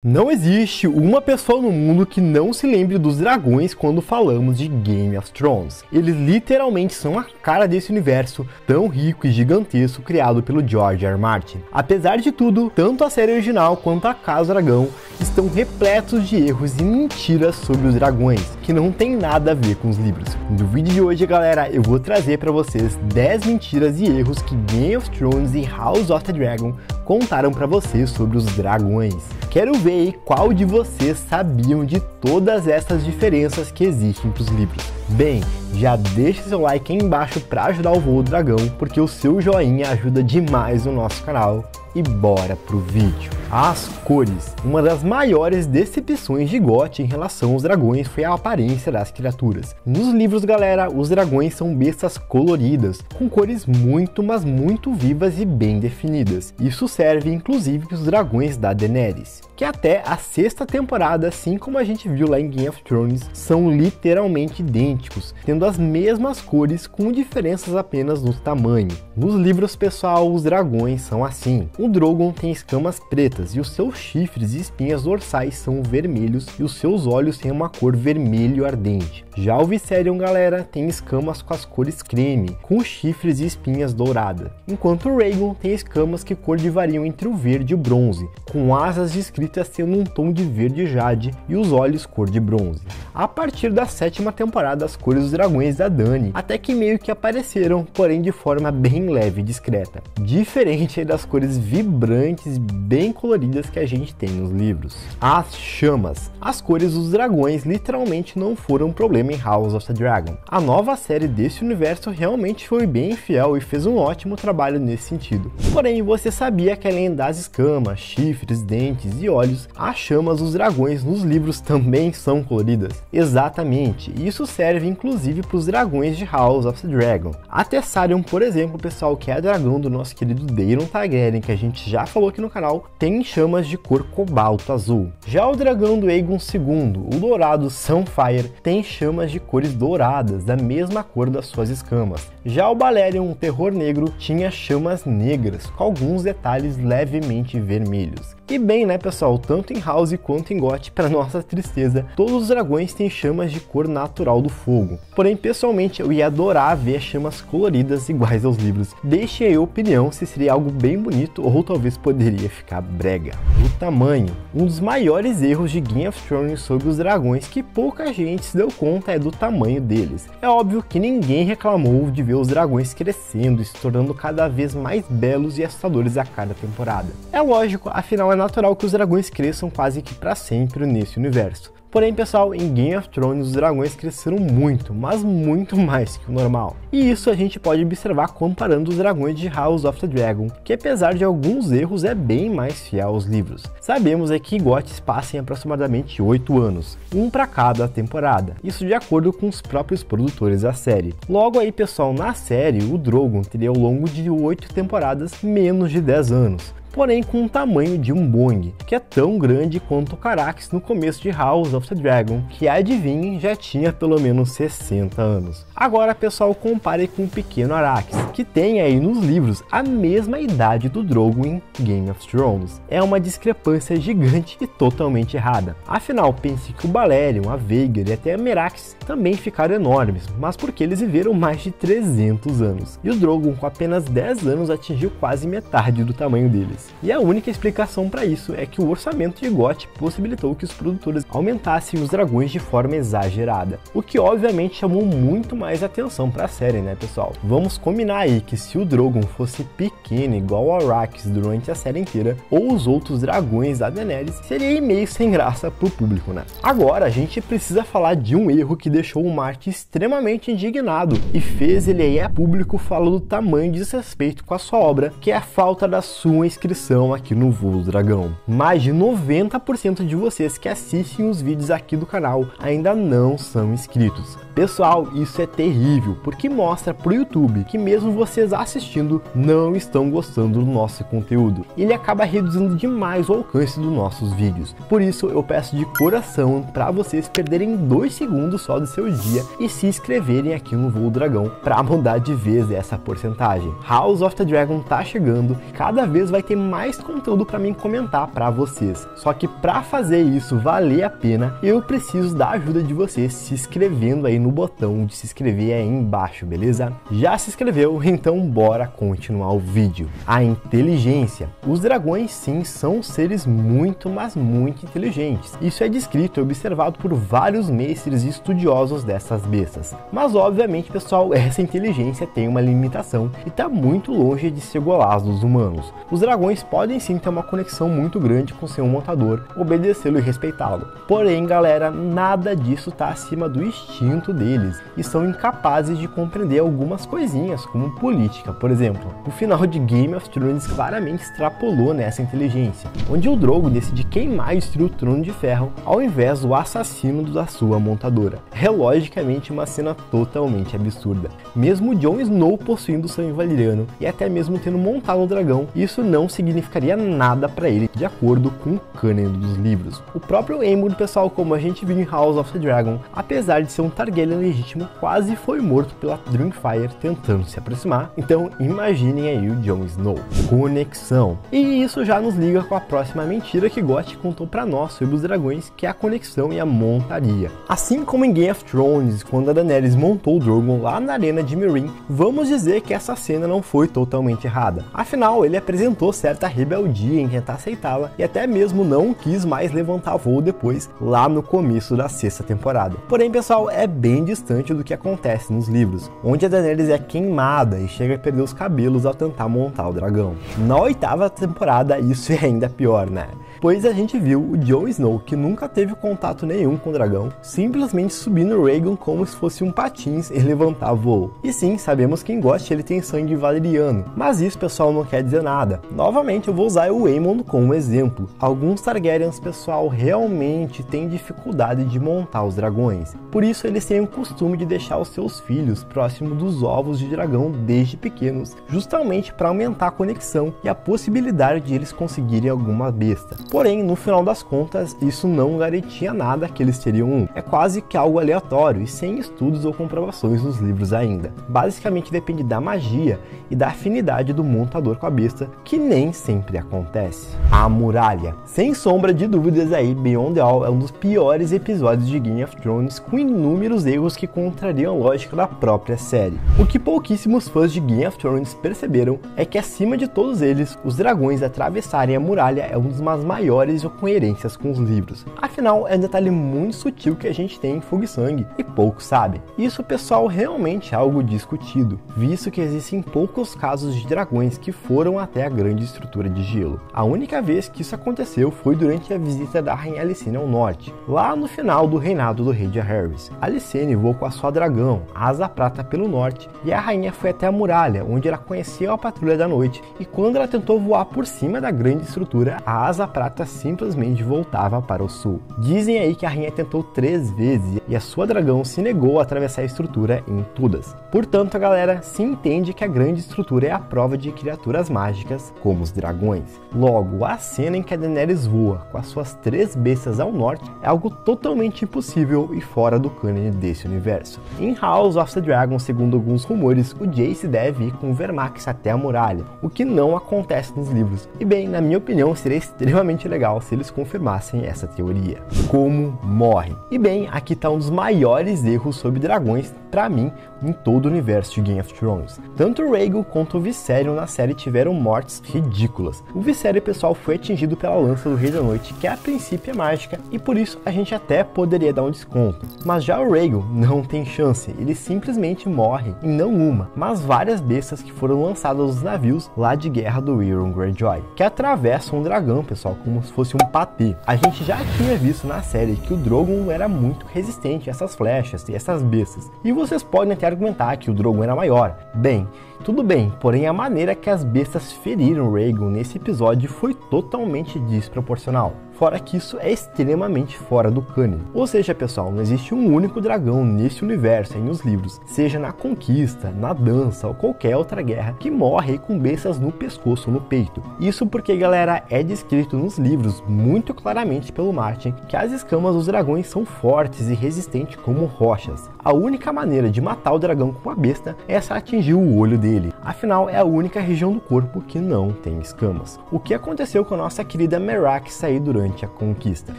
Não existe uma pessoa no mundo que não se lembre dos dragões quando falamos de Game of Thrones. Eles literalmente são a cara desse universo tão rico e gigantesco criado pelo George R. R. Martin. Apesar de tudo, tanto a série original quanto a Casa do Dragão estão repletos de erros e mentiras sobre os dragões, que não tem nada a ver com os livros. No vídeo de hoje, galera, eu vou trazer para vocês 10 mentiras e erros que Game of Thrones e House of the Dragon contaram para vocês sobre os dragões. Quero ver aí qual de vocês sabiam de todas essas diferenças que existem para os livros. Bem, já deixa seu like aí embaixo para ajudar o voo do dragão, porque o seu joinha ajuda demais o nosso canal. E bora pro vídeo. As cores. Uma das maiores decepções de GOT em relação aos dragões foi a aparência das criaturas. Nos livros, galera, os dragões são bestas coloridas, com cores muito, mas muito vivas e bem definidas. Isso serve inclusive para os dragões da Daenerys, que até a sexta temporada, assim como a gente viu lá em Game of Thrones, são literalmente idênticos, tendo as mesmas cores com diferenças apenas no tamanho. Nos livros, pessoal, os dragões são assim. O Drogon tem escamas pretas e os seus chifres e espinhas dorsais são vermelhos e os seus olhos têm uma cor vermelho ardente. Já o Viserion, galera, tem escamas com as cores creme, com chifres e espinhas douradas, enquanto o Rhaegon tem escamas que cor de variam entre o verde e o bronze, com asas descritas sendo um tom de verde jade e os olhos cor de bronze. A partir da sétima temporada, as cores dos dragões da Dany até que meio que apareceram, porém de forma bem leve e discreta, diferente das cores vibrantes, bem coloridas que a gente tem nos livros. As chamas. As cores dos dragões literalmente não foram um problema em House of the Dragon. A nova série desse universo realmente foi bem fiel e fez um ótimo trabalho nesse sentido. Porém, você sabia que além das escamas, chifres, dentes e olhos, as chamas dos dragões nos livros também são coloridas? Exatamente, isso serve inclusive para os dragões de House of the Dragon. A Tessarion, por exemplo, pessoal, que é a dragão do nosso querido Daemon Targaryen, que a gente já falou aqui no canal, tem chamas de cor cobalto azul. Já o dragão do Aegon II, o dourado Sunfire, tem chamas de cores douradas, da mesma cor das suas escamas. Já o Balerion, o terror negro, tinha chamas negras, com alguns detalhes levemente vermelhos. E bem, né, pessoal, tanto em House quanto em GOT, para nossa tristeza, todos os dragões têm chamas de cor natural do fogo. Porém, pessoalmente, eu ia adorar ver chamas coloridas iguais aos livros. Deixe aí a opinião se seria algo bem bonito ou talvez poderia ficar brega. O tamanho. Um dos maiores erros de Game of Thrones sobre os dragões que pouca gente se deu conta é do tamanho deles. É óbvio que ninguém reclamou de ver os dragões crescendo e se tornando cada vez mais belos e assustadores a cada temporada. É lógico, afinal é natural que os dragões cresçam quase que para sempre nesse universo. Porém, pessoal, em Game of Thrones os dragões cresceram muito, mas muito mais que o normal. E isso a gente pode observar comparando os dragões de House of the Dragon, que apesar de alguns erros é bem mais fiel aos livros. Sabemos é que GOTs passam aproximadamente 8 anos, um para cada temporada, isso de acordo com os próprios produtores da série. Logo aí, pessoal, na série o Drogon teria ao longo de 8 temporadas menos de 10 anos. Porém com o tamanho de um Bong, que é tão grande quanto o Caraxes no começo de House of the Dragon, que adivinhem, já tinha pelo menos 60 anos. Agora, pessoal, compare com o pequeno Arrakis, que tem aí nos livros a mesma idade do Drogon em Game of Thrones. É uma discrepância gigante e totalmente errada. Afinal, pense que o Balerion, a Vhagar e até a Merax também ficaram enormes, mas porque eles viveram mais de 300 anos. E o Drogon, com apenas 10 anos, atingiu quase metade do tamanho deles. E a única explicação para isso é que o orçamento de GOT possibilitou que os produtores aumentassem os dragões de forma exagerada, o que obviamente chamou muito mais atenção para a série, né, pessoal? Vamos combinar aí que se o Drogon fosse pequeno igual ao Arrakis durante a série inteira, ou os outros dragões da Daenerys, seria meio sem graça pro público, né? Agora a gente precisa falar de um erro que deixou o Martin extremamente indignado e fez ele aí a público falar do tamanho de desrespeito com a sua obra, que é a falta da sua inscrição aqui no Voo do Dragão. Mais de 90% de vocês que assistem os vídeos aqui do canal ainda não são inscritos. Pessoal, isso é terrível, porque mostra pro YouTube que mesmo vocês assistindo não estão gostando do nosso conteúdo. Ele acaba reduzindo demais o alcance dos nossos vídeos. Por isso eu peço de coração para vocês perderem 2 segundos só do seu dia e se inscreverem aqui no Voo do Dragão para mudar de vez essa porcentagem. House of the Dragon tá chegando, cada vez vai ter mais conteúdo para mim comentar para vocês. Só que para fazer isso valer a pena, eu preciso da ajuda de vocês se inscrevendo aí no botão de se inscrever aí embaixo, beleza? Já se inscreveu? Então bora continuar o vídeo. A inteligência. Os dragões sim são seres muito, mas muito inteligentes. Isso é descrito e observado por vários mestres e estudiosos dessas bestas. Mas obviamente, pessoal, essa inteligência tem uma limitação e está muito longe de se igualar às dos humanos. Os dragões podem sim ter uma conexão muito grande com seu montador, obedecê-lo e respeitá-lo. Porém, galera, nada disso está acima do instinto deles e são incapazes de compreender algumas coisinhas, como política, por exemplo. O final de Game of Thrones claramente extrapolou nessa inteligência, onde o Drogo decide queimar e destruir o Trono de Ferro ao invés do assassino da sua montadora. É logicamente uma cena totalmente absurda. Mesmo Jon Snow possuindo o sangue valeriano e até mesmo tendo montado o dragão, isso não significaria nada para ele, de acordo com o cânone dos livros. O próprio Aemon, pessoal, como a gente viu em House of the Dragon, apesar de ser um Targaryen legítimo, quase foi morto pela Dreamfire tentando se aproximar. Então imaginem aí o Jon Snow. Conexão. E isso já nos liga com a próxima mentira que Gotti contou para nós sobre os dragões, que é a conexão e a montaria. Assim como em Game of Thrones, quando a Daenerys montou o Drogon lá na arena de Meereen, vamos dizer que essa cena não foi totalmente errada. Afinal, ele apresentou certa rebeldia em tentar aceitá-la e até mesmo não quis mais levantar voo depois, lá no começo da sexta temporada. Porém, pessoal, é bem distante do que acontece nos livros, onde a Daenerys é queimada e chega a perder os cabelos ao tentar montar o dragão. Na oitava temporada, isso é ainda pior, né? Pois a gente viu o Jon Snow, que nunca teve contato nenhum com o dragão, simplesmente subir no Rhaegon como se fosse um patins e levantar voo. E sim, sabemos que em Ghost ele tem sangue valeriano, mas isso, pessoal, não quer dizer nada. Novamente eu vou usar o Aemon como exemplo. Alguns Targaryens, pessoal, realmente têm dificuldade de montar os dragões. Por isso eles têm o costume de deixar os seus filhos próximo dos ovos de dragão desde pequenos, justamente para aumentar a conexão e a possibilidade de eles conseguirem alguma besta. Porém, no final das contas, isso não garantia nada que eles teriam um. É quase que algo aleatório e sem estudos ou comprovações nos livros ainda. Basicamente depende da magia e da afinidade do montador com a besta, que nem sempre acontece. A muralha. Sem sombra de dúvidas aí, Beyond the Wall é um dos piores episódios de Game of Thrones, com inúmeros erros que contrariam a lógica da própria série. O que pouquíssimos fãs de Game of Thrones perceberam é que, acima de todos eles, os dragões atravessarem a muralha é um dos maiores incoerências com os livros. Afinal, é um detalhe muito sutil que a gente tem em Fogo e Sangue e poucos sabem. Isso, pessoal, realmente é algo discutido, visto que existem poucos casos de dragões que foram até a grande estrutura de gelo. A única vez que isso aconteceu foi durante a visita da Rainha Alicene ao norte, lá no final do reinado do rei Jaehaerys. Alicene voou com a sua dragão, a Asa Prata, pelo norte, e a rainha foi até a muralha, onde ela conheceu a Patrulha da Noite, e quando ela tentou voar por cima da grande estrutura, a Asa Prata simplesmente voltava para o sul. Dizem aí que a rainha tentou 3 vezes e a sua dragão se negou a atravessar a estrutura em todas. Portanto, galera, se entende que a grande estrutura é a prova de criaturas mágicas como os dragões. Logo, a cena em que a Daenerys voa com as suas 3 bestas ao norte é algo totalmente impossível e fora do cânone desse universo. Em House of the Dragon, segundo alguns rumores, o Jace deve ir com o Vermax até a muralha, o que não acontece nos livros. E bem, na minha opinião, seria extremamente legal se eles confirmassem essa teoria. Como morrem? E bem, aqui está um dos maiores erros sobre dragões, para mim, em todo o universo de Game of Thrones. Tanto o Rhaegal quanto o Viserion na série tiveram mortes ridículas. O Viserion, pessoal, foi atingido pela lança do Rei da Noite, que a princípio é mágica, e por isso a gente até poderia dar um desconto. Mas já o Rhaegal não tem chance, ele simplesmente morre em não uma, mas várias bestas que foram lançadas nos navios lá de guerra do Euron Greyjoy, que atravessam um dragão, pessoal, como se fosse um patê. A gente já tinha visto na série que o Drogon era muito resistente a essas flechas e essas bestas, e vocês podem até argumentar que o Drogon era maior. Bem, tudo bem, porém a maneira que as bestas feriram Rhaegal nesse episódio foi totalmente desproporcional. fora que isso é extremamente fora do cânone. Ou seja, pessoal, não existe um único dragão nesse universo aí nos livros, seja na Conquista, na Dança ou qualquer outra guerra, que morre aí com bestas no pescoço ou no peito. Isso porque, galera, é descrito nos livros muito claramente pelo Martin que as escamas dos dragões são fortes e resistentes como rochas. A única maneira de matar o dragão com a besta é se atingir o olho dele, afinal é a única região do corpo que não tem escamas. O que aconteceu com a nossa querida Meraxes aí durante a Conquista.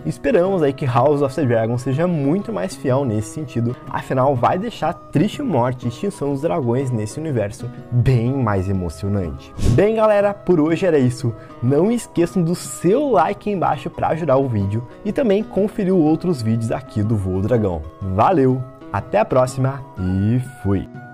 Esperamos aí que House of the Dragon seja muito mais fiel nesse sentido, afinal vai deixar a triste morte e extinção dos dragões nesse universo bem mais emocionante. Bem, galera, por hoje era isso. Não esqueçam do seu like aí embaixo para ajudar o vídeo e também conferir outros vídeos aqui do Voo Dragão. Valeu, até a próxima e fui!